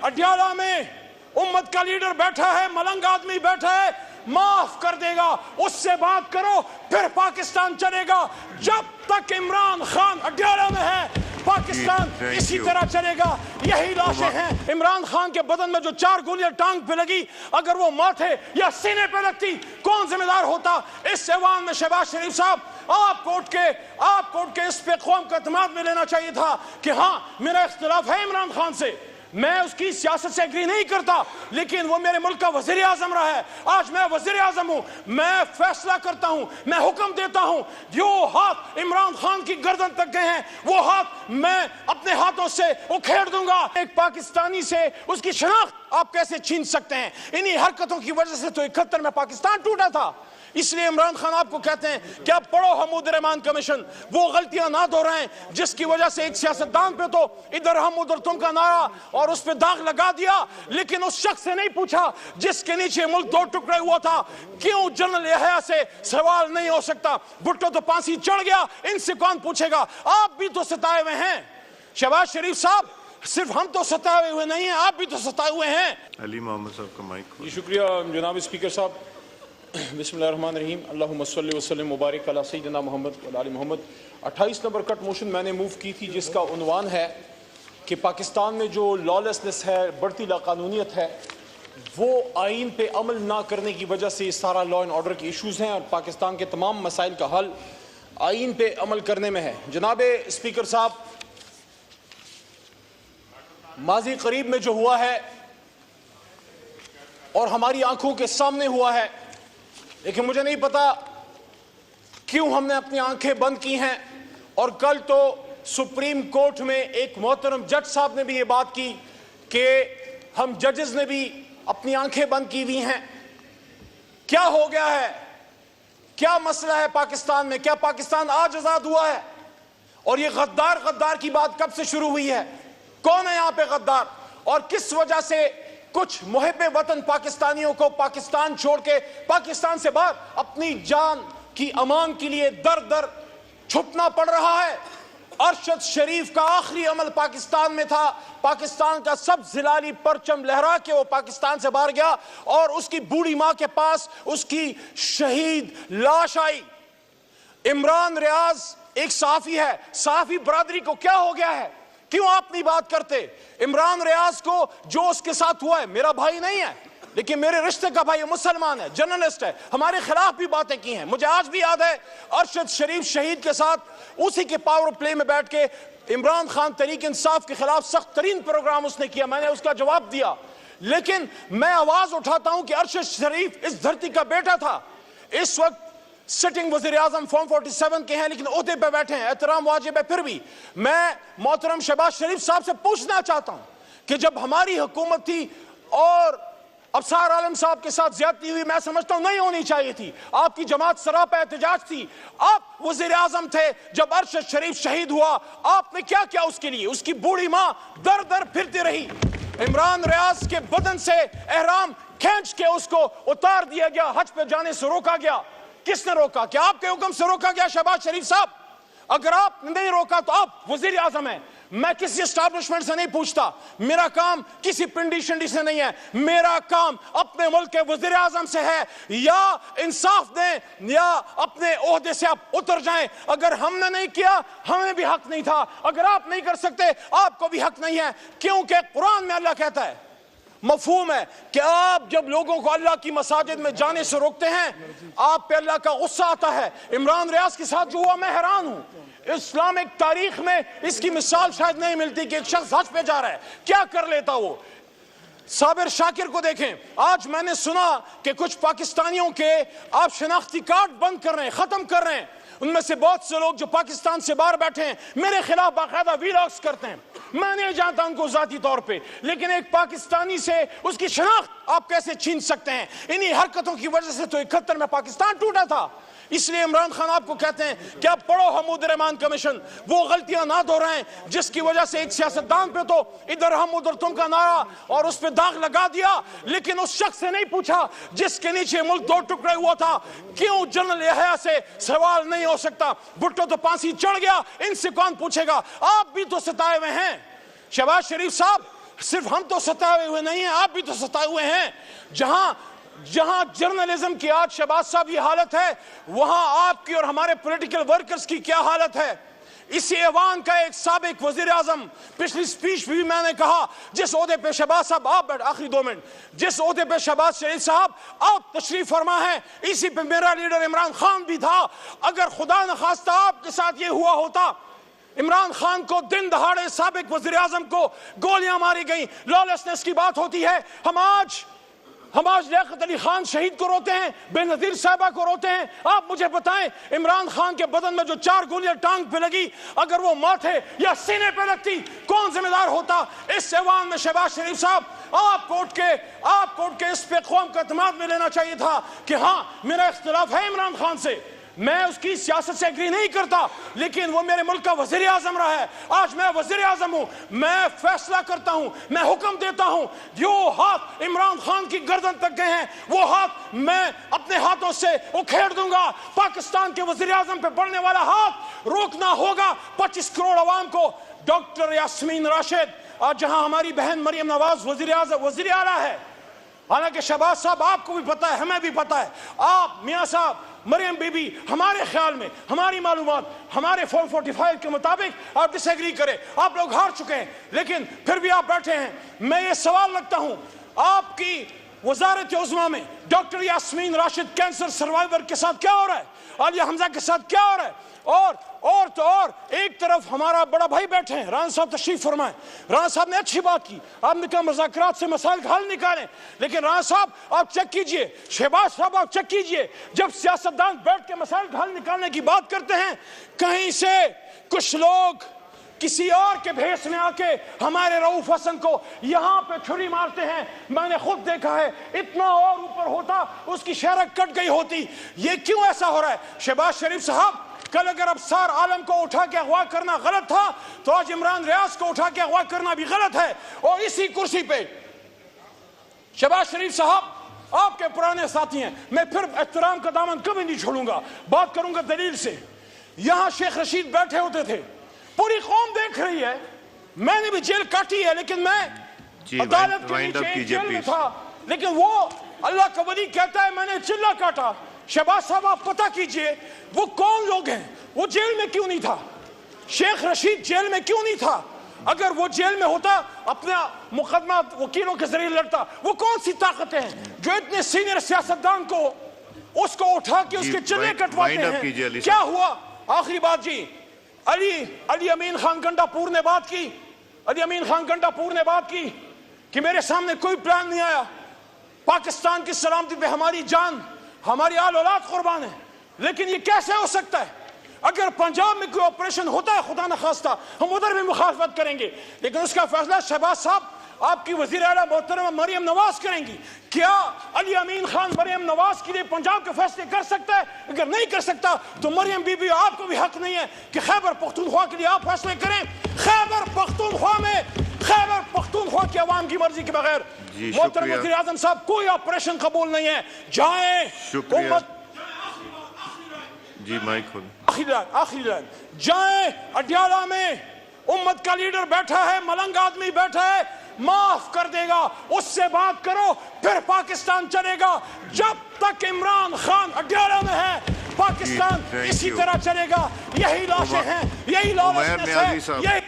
अडियाला में उम्मत का लीडर बैठा है, मलंग आदमी बैठा है, माफ कर देगा, उससे बात करो, फिर पाकिस्तान चलेगा। जब तक इमरान खान अडियाला में है पाकिस्तान इसी तरह चलेगा। यही लाशें हैं इमरान खान के बदन में जो 4 गोलियां टांग पे लगी, अगर वो माथे या सीने पे लगती कौन जिम्मेदार होता? इस ऐवान में शहबाज शरीफ साहब आपको उठ के इस पे कौम का एतमाद में लेना चाहिए था कि हाँ मेरा इख्तिलाफ है इमरान खान से, मैं उसकी सियासत से एग्री नहीं करता, लेकिन वो मेरे मुल्क का वजीर आजम रहा है। आज मैं वजीर आजम हूं, मैं फैसला करता हूं, मैं हुक्म देता हूं। जो हाथ इमरान खान की गर्दन तक गए हैं वो हाथ मैं अपने हाथों से उखेड़ दूंगा। एक पाकिस्तानी से उसकी शनाख्त आप कैसे छीन सकते हैं? इन्हीं हरकतों की वजह से तो 71 में पाकिस्तान टूटा था। इसलिए इमरान खान आपको कहते हैं कि आप पढ़ो हमूद रहमान कमीशन, वो गलतियां ना दोहराएं जिसकी वजह से एक सियासतदान पे तो इधर हम उधर तुम का नारा और उस पे दाग लगा दिया, लेकिन उस शख्स से नहीं पूछा जिसके नीचे मुल्क 2 टुकड़े हुआ था। क्यों जनरल यहया से सवाल नहीं हो सकता? भुट्टो तो फांसी चढ़ गया, इनसे कौन पूछेगा? आप भी तो सताए हुए हैं शहबाज शरीफ साहब, सिर्फ हम तो सताए हुए नहीं हैं, आप भी तो सताए हुए हैं। अली मोहम्मद साहब का माइक। शुक्रिया जनाब स्पीकर साहब। बिस्मिल्लाहिर्रहमानिर्रहीम, अल्लाहुम्मा सल्लि व सल्लिम मुबारक अला सय्यिदना मोहम्मद व आले मोहम्मद। 28 नंबर कट मोशन मैंने मूव की थी जिसका उन्वान है कि पाकिस्तान में जो लॉलेसनेस है, बढ़ती लाकानूनियत है, वो आइन पे अमल ना करने की वजह से सारा लॉ एंड ऑर्डर के इश्यूज़ हैं और पाकिस्तान के तमाम मसाइल का हल आइन पे अमल करने में है। जनाब स्पीकर साहब, माजी करीब में जो हुआ है और हमारी आंखों के सामने हुआ है, लेकिन मुझे नहीं पता क्यों हमने अपनी आंखें बंद की हैं। और कल तो सुप्रीम कोर्ट में एक मोहतरम जज साहब ने भी ये बात की कि हम जजेस ने भी अपनी आंखें बंद की हुई हैं। क्या हो गया है? क्या मसला है पाकिस्तान में? क्या पाकिस्तान आज आजाद हुआ है? और ये गद्दार की बात कब से शुरू हुई है? कौन है यहां पे गद्दार? और किस वजह से कुछ मुहिब्बे वतन पाकिस्तानियों को पाकिस्तान छोड़ के पाकिस्तान से बाहर अपनी जान की अमान के लिए दर दर छुपना पड़ रहा है? अरशद शरीफ का आखिरी अमल पाकिस्तान में था, पाकिस्तान का सब जिलाली परचम लहरा के वो पाकिस्तान से बाहर गया और उसकी बूढ़ी मां के पास उसकी शहीद लाश आई। इमरान रियाज एक सहाफी है, सहाफी बरादरी को क्या हो गया है? क्यों आप नहीं बात करते? इमरान रियाज को जो उसके साथ हुआ है, मेरा भाई नहीं है लेकिन मेरे रिश्ते का भाई, मुसलमान है, जर्नलिस्ट है, हमारे खिलाफ भी बातें की हैं। मुझे आज भी याद है अरशद शरीफ शहीद के साथ उसी के पावर प्ले में बैठ के इमरान खान तहरीक इंसाफ के खिलाफ सख्त तरीन प्रोग्राम उसने किया, मैंने उसका जवाब दिया। लेकिन मैं आवाज उठाता हूं कि अरशद शरीफ इस धरती का बेटा था, इस वक्त सिटिंग वज़ीर आज़म फॉर्म 47 के हैं लेकिन ओहदे पे बैठे हैं, एहतराम वाजिब है। फिर भी मैं मोहतरम शहबाज शरीफ साहब से पूछना चाहता हूं कि जब हमारी हुकूमत थी और अफसार आलम साहब के साथ ज्यादती हुई, मैं समझता हूं नहीं होनी चाहिए थी, आपकी जमात सरापा एहतजाज थी, आप वज़ीर आज़म थे जब अरशद शरीफ शहीद हुआ, आपने क्या किया उसके लिए? उसकी बूढ़ी मां दर दर फिरती रही, इमरान रियाज के बदन से एहराम खींच के उसको उतार दिया गया, हज पे जाने से रोका गया। किसने रोका? क्या आपके हुक्म से रोका गया शहबाज शरीफ साहब? अगर आप नहीं रोका तो आप वजीर आजम हैं। मैं किसी एस्टैब्लिशमेंट से नहीं पूछता, मेरा काम किसी पिंडी शिंडी से नहीं है, मेरा काम अपने मुल्क के वजीर आजम से है। या इंसाफ दें या अपने ओहदे से आप उतर जाएं। अगर हमने नहीं किया हमें भी हक नहीं था, अगर आप नहीं कर सकते आपको भी हक नहीं है, क्योंकि कुरान में अल्लाह कहता है, मफहूम है कि आप जब लोगों को अल्लाह की मसाजिद में जाने से रोकते हैं आप पे अल्लाह का गुस्सा आता है। इमरान रियाज के साथ जो हुआ, मैं हैरान हूं, इस्लामिक तारीख में इसकी मिसाल शायद नहीं मिलती कि एक शख्स हज पे जा रहा है, क्या कर लेता वो। साबिर शाकिर को देखें, आज मैंने सुना कि कुछ पाकिस्तानियों के आप शनाख्ती कार्ड बंद कर रहे हैं, खत्म कर रहे हैं। उनमें से बहुत से लोग जो पाकिस्तान से बाहर बैठे हैं मेरे खिलाफ बाकायदा वीलॉग्स करते हैं, मैं नहीं जानता उनको जाती तौर पे, लेकिन एक पाकिस्तानी से उसकी शनाख्त आप कैसे छीन सकते हैं? इन्हीं हरकतों की वजह से तो 71 में पाकिस्तान टूटा था। इसलिए इमरान खान आपको कहते हैं कि आप पढ़ो हमूद रहमान कमीशन, वो गलतियां ना दोहराएं जिसकी वजह से एक सियासतदान पे तो इधर हम उधर तुम का नारा और उस पे दाग लगा दिया, लेकिन उस शख्स से नहीं पूछा जिसके नीचे मुल्क 2 टुकड़े हुआ था। क्यों जनरल यहया से सवाल नहीं हो सकता? भुट्टो तो फांसी चढ़ गया, इनसे कौन पूछेगा? आप भी तो सताए हुए हैं शहबाज शरीफ साहब, صرف ہم تو ستائے ہوئے نہیں ہیں، آپ بھی تو ستائے ہوئے ہیں. جہاں جرنلزم کی آج شہباز صاحب یہ حالت ہے، وہاں آپ کی اور ہمارے پولیٹیکل ورکرز کی کیا حالت ہے. اسی ایوان کا ایک سابق وزیر اعظم، پچھلی سپیچ بھی میں نے کہا، جس عہدے پہ شہباز صاحب آپ بیٹھ، آخری 2 منٹ، جس عہدے پہ شہباز شریف صاحب آپ تشریف فرما ہے، اسی پہ میرا لیڈر عمران خان بھی تھا. اگر خدا نخواستہ آپ کے ساتھ یہ ہوا ہوتا، عمران خان کو دن دہاڑے سابق وزیر اعظم کو گولیاں ماری گئیں، لالسنس کی بات ہوتی ہے. ہم آج لیاقت علی خان شہید کو روتے ہیں، بے نظیر صاحبہ کو روتے ہیں. آپ مجھے بتائیں، عمران خان کے بدن میں جو 4 گولیاں ٹانگ پہ لگی، اگر وہ ماتھے یا سینے پہ لگتی، کون ذمہ دار ہوتا؟ اس ایوان میں شہباز شریف صاحب آپ کو اٹھ کے اس پہ قوم کا اعتماد میں لینا چاہیے تھا کہ ہاں میرا اختلاف ہے عمران خان سے، میں اس کی سیاست سے ایگری نہیں کرتا، لیکن وہ میرے ملک کا وزیر اعظم رہا ہے. آج میں وزیر اعظم ہوں، میں فیصلہ کرتا ہوں، میں حکم دیتا ہوں. جو ہاتھ عمران خان کی گردن تک گئے ہیں، وہ ہاتھ میں اپنے ہاتھوں سے اکھیڑ دوں گا. پاکستان کے وزیر اعظم پہ بڑھنے والا ہاتھ روکنا ہوگا. 25 کروڑ عوام کو. ڈاکٹر یاسمین راشد، آج جہاں ہماری بہن مریم نواز وزیر اعلیٰ ہے، حالانکہ شہباز صاحب آپ کو بھی پتا ہے، ہمیں بھی پتا ہے، آپ میاں صاحب، مریم بی بی، ہمارے خیال میں، ہماری معلومات، ہمارے فارم 45 کے مطابق آپ ڈس ایگری کریں، آپ لوگ ہار چکے ہیں، لیکن پھر بھی آپ بیٹھے ہیں. میں یہ سوال رکھتا ہوں، آپ کی وزارت عظمیٰ میں doctor Yasmin Rashid cancer survivor کے ساتھ کیا ہو رہا ہے؟ عالیہ حمزہ کے ساتھ کیا ہو رہا ہے؟ اور ایک طرف ہمارا بڑا بھائی بیٹھے ہیں، رانا صاحب تشریف فرمائیں. رانا صاحب نے اچھی بات کی، آپ نے کہا مذاکرات سے مسائل کا حل نکالیں، لیکن رانا صاحب آپ چیک کیجئے، شہباز صاحب آپ چیک کیجئے، جب سیاستدان بیٹھ کے مسائل کا حل نکالنے کی بات کرتے ہیں، کہیں سے کچھ لوگ کسی اور کے بھیس میں آ کے ہمارے رؤوف حسن کو یہاں پہ چھری مارتے ہیں. میں نے خود دیکھا ہے، اتنا اور اوپر ہوتا اس کی شہرت کٹ گئی ہوتی. یہ کیوں ایسا ہو رہا ہے؟ شہباز شریف صاحب، کل اگر ابصار عالم کو اٹھا کے اغوا کرنا غلط تھا، تو آج عمران ریاض کو اٹھا کے اغوا کرنا بھی غلط ہے. اور اسی کرسی پہ شہباز شریف صاحب آپ کے پرانے ساتھی ہیں، میں پھر احترام کا دامن کبھی نہیں چھوڑوں گا، بات کروں گا دلیل سے. یہاں شیخ رشید بیٹھے ہوتے تھے، پوری قوم دیکھ رہی ہے، میں نے بھی جیل کاٹی ہے، لیکن میں عدالت کے نیچے جیل میں تھا، لیکن وہ اللہ کا ولی کہتا ہے میں نے چلہ کاٹا. شہباز صاحب آپ پتہ کیجئے وہ کون لوگ ہیں، وہ جیل میں کیوں نہیں تھا؟ شیخ رشید جیل میں کیوں نہیں تھا؟ اگر وہ جیل میں ہوتا، اپنا مقدمہ وکیلوں کے ذریعے لڑتا. وہ کون سی طاقتیں ہیں جو اتنے سینئر سیاستدان کو اس کو اٹھا کے اس کے چلے کٹواتے ہیں؟ کیا ہوا؟ آخری بات جی، علی امین خان گنڈا پور نے بات کی، علی امین خان گنڈا پور نے بات کی کہ میرے سامنے کوئی پلان نہیں آیا، پاکستان کی سلامتی پہ ہماری جان، ہماری آل اولاد قربان ہے. لیکن یہ کیسے ہو سکتا ہے؟ اگر پنجاب میں کوئی آپریشن ہوتا ہے خدا نخواستہ، ہم ادھر بھی مخالفت کریں گے، لیکن اس کا فیصلہ شہباز صاحب آپ کی وزیر اعلیٰ محترمہ مریم نواز کریں گی. کیا علی امین خان مریم نواز کے لیے پنجاب کے فیصلے کر سکتا ہے؟ اگر نہیں کر سکتا تو مریم بی بی آپ کو بھی حق نہیں ہے کہ خیبر پختونخوا کے لیے آپ فیصلے کریں. خیبر پختونخوا کی عوام کی مرضی کے بغیر محترم وزیر اعظم صاحب کوئی آپریشن قبول نہیں ہے. جائیں امت، جی مائک کھول، آخری لائن، جائیں اڈیالہ میں امت کا لیڈر بیٹھا ہے، ملنگ آدمی بیٹھا ہے، معاف کر دے گا، اس سے بات کرو، پھر پاکستان چلے گا. جب تک عمران خان اڈیالہ میں ہے پاکستان اسی طرح چلے گا. یہی لاشیں ہیں، یہی لالچنس ہے، یہی